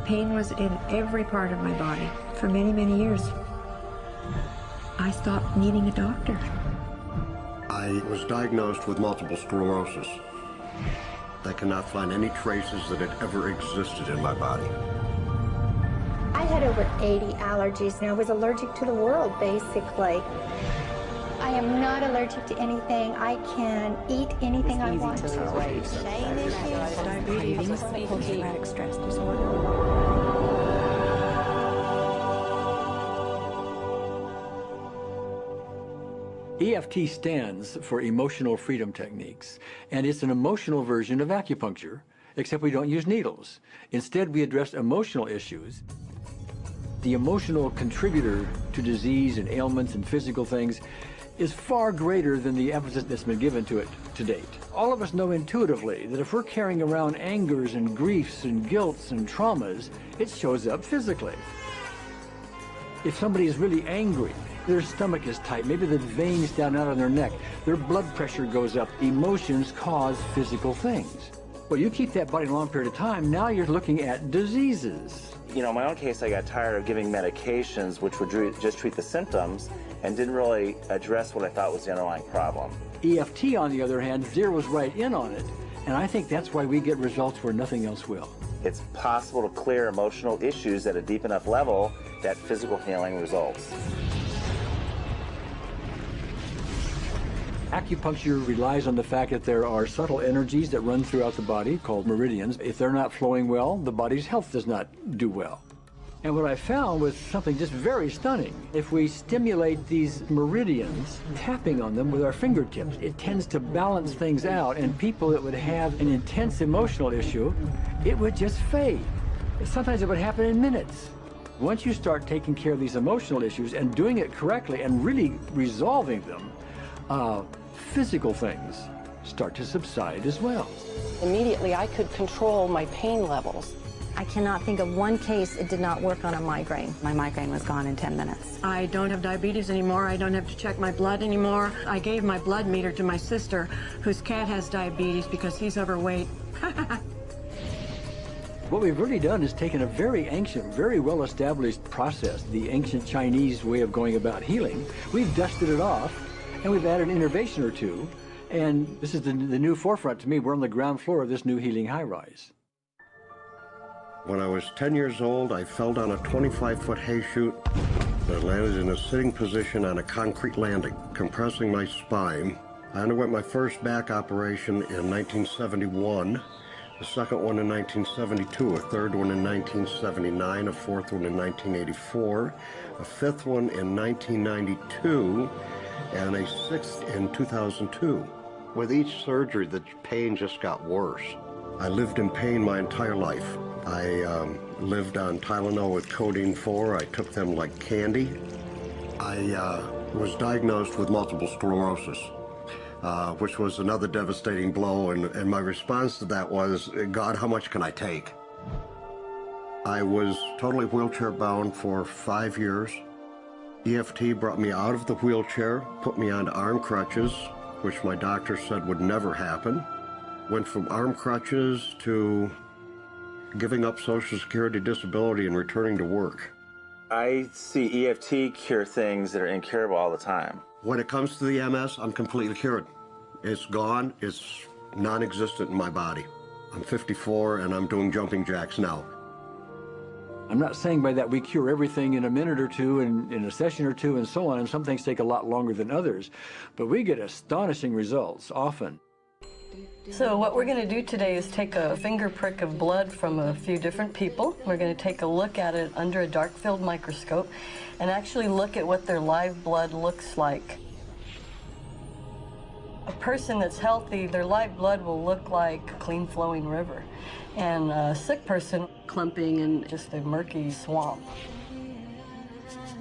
Pain was in every part of my body for many, many years. I stopped needing a doctor. I was diagnosed with multiple sclerosis. I cannot find any traces that it ever existed in my body. I had over 80 allergies, and I was allergic to the world, basically. I am not allergic to anything. I can eat anything I want to. Pain issues, Diabetes, post-traumatic stress disorder. EFT stands for Emotional Freedom Techniques, and it's an emotional version of acupuncture, except we don't use needles. Instead, we address emotional issues. The emotional contributor to disease and ailments and physical things is far greater than the emphasis that's been given to it to date. All of us know intuitively that if we're carrying around angers and griefs and guilts and traumas, it shows up physically. If somebody is really angry, their stomach is tight, maybe the veins down out on their neck, their blood pressure goes up. Emotions cause physical things. Well, you keep that body a long period of time, now you're looking at diseases. You know, in my own case, I got tired of giving medications which would just treat the symptoms and didn't really address what I thought was the underlying problem. EFT, on the other hand, zeroes right in on it, and I think that's why we get results where nothing else will. It's possible to clear emotional issues at a deep enough level that physical healing results. Acupuncture relies on the fact that there are subtle energies that run throughout the body called meridians. If they're not flowing well, the body's health does not do well. And what I found was something just very stunning. If we stimulate these meridians, tapping on them with our fingertips, it tends to balance things out, and people that would have an intense emotional issue, it would just fade. Sometimes it would happen in minutes. Once you start taking care of these emotional issues and doing it correctly and really resolving them, physical things start to subside as well. Immediately, I could control my pain levels. I cannot think of one case it did not work on a migraine. My migraine was gone in 10 minutes. I don't have diabetes anymore. I don't have to check my blood anymore. I gave my blood meter to my sister, whose cat has diabetes because he's overweight. What we've really done is taken a very ancient, very well-established process, the ancient Chinese way of going about healing. We've dusted it off, and we've added an innovation or two, and this is the new forefront to me. We're on the ground floor of this new healing high-rise. When I was 10 years old, I fell down a 25-foot hay chute. I landed in a sitting position on a concrete landing, compressing my spine. I underwent my first back operation in 1971, the second one in 1972, a third one in 1979, a fourth one in 1984, a fifth one in 1992, and a sixth in 2002. With each surgery, the pain just got worse. I lived in pain my entire life. I lived on Tylenol with codeine 4. I took them like candy. I was diagnosed with multiple sclerosis, which was another devastating blow, and my response to that was, God, how much can I take? I was totally wheelchair bound for 5 years. EFT brought me out of the wheelchair, put me on arm crutches, which my doctor said would never happen. Went from arm crutches to giving up Social Security disability and returning to work. I see EFT cure things that are incurable all the time. When it comes to the MS, I'm completely cured. It's gone. It's non-existent in my body. I'm 54 and I'm doing jumping jacks now. I'm not saying by that we cure everything in a minute or two and in a session or two and so on, and some things take a lot longer than others, but we get astonishing results often. So what we're going to do today is take a finger prick of blood from a few different people. We're going to take a look at it under a dark field microscope and actually look at what their live blood looks like. A person that's healthy, their live blood will look like a clean flowing river. And a sick person, clumping in just a murky swamp.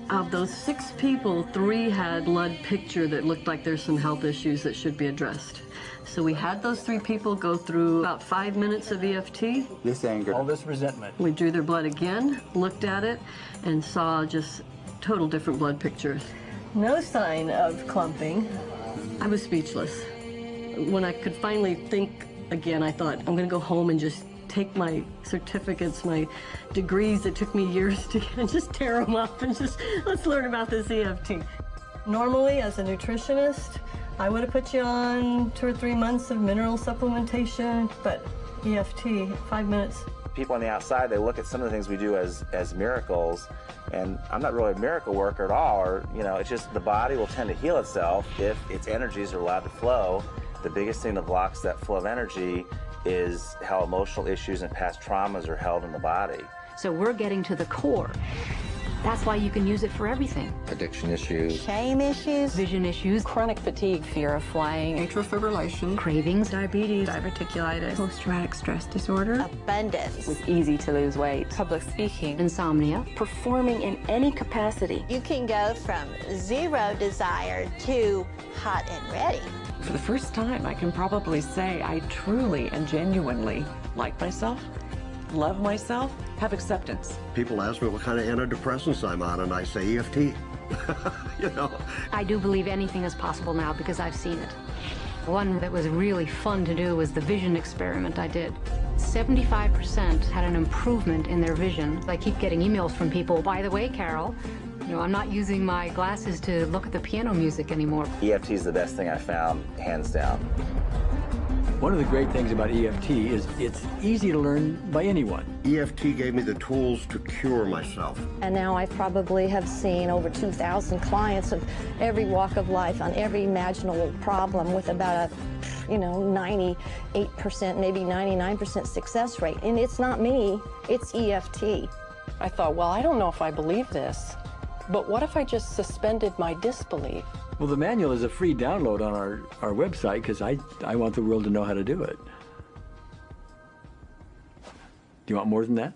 Of those 6 people, 3 had blood picture that looked like there's some health issues that should be addressed. So we had those 3 people go through about 5 minutes of EFT. This anger, all this resentment. We drew their blood again, looked at it, and saw just total different blood pictures. No sign of clumping. I was speechless. When I could finally think again, I thought, I'm going to go home and just take my certificates, my degrees that took me years to get, and just tear them up and just, let's learn about this EFT. Normally, as a nutritionist, I would have put you on 2 or 3 months of mineral supplementation, but EFT, 5 minutes. People on the outside, they look at some of the things we do as miracles, and I'm not really a miracle worker at all, or, you know, it's just the body will tend to heal itself if its energies are allowed to flow. The biggest thing that blocks that flow of energy is how emotional issues and past traumas are held in the body. So we're getting to the core. That's why you can use it for everything. Addiction issues. Shame issues. Vision issues. Chronic fatigue, fear of flying. Atrial fibrillation. Cravings. Diabetes. Diverticulitis. Post-traumatic stress disorder. Abundance. It's easy to lose weight. Public speaking. Insomnia. Performing in any capacity. You can go from zero desire to hot and ready. For the first time, I can probably say I truly and genuinely like myself, love myself, have acceptance. People ask me what kind of antidepressants I'm on, and I say EFT. You know. I do believe anything is possible now because I've seen it. One that was really fun to do was the vision experiment I did. 75% had an improvement in their vision. I keep getting emails from people, by the way, Carol, you know, I'm not using my glasses to look at the piano music anymore. EFT is the best thing I found, hands down. One of the great things about EFT is it's easy to learn by anyone. EFT gave me the tools to cure myself. And now I probably have seen over 2,000 clients of every walk of life on every imaginable problem with about a, 98%, maybe 99% success rate. And it's not me, it's EFT. I thought, well, I don't know if I believe this, but what if I just suspended my disbelief? Well, the manual is a free download on our website because I want the world to know how to do it. Do you want more than that?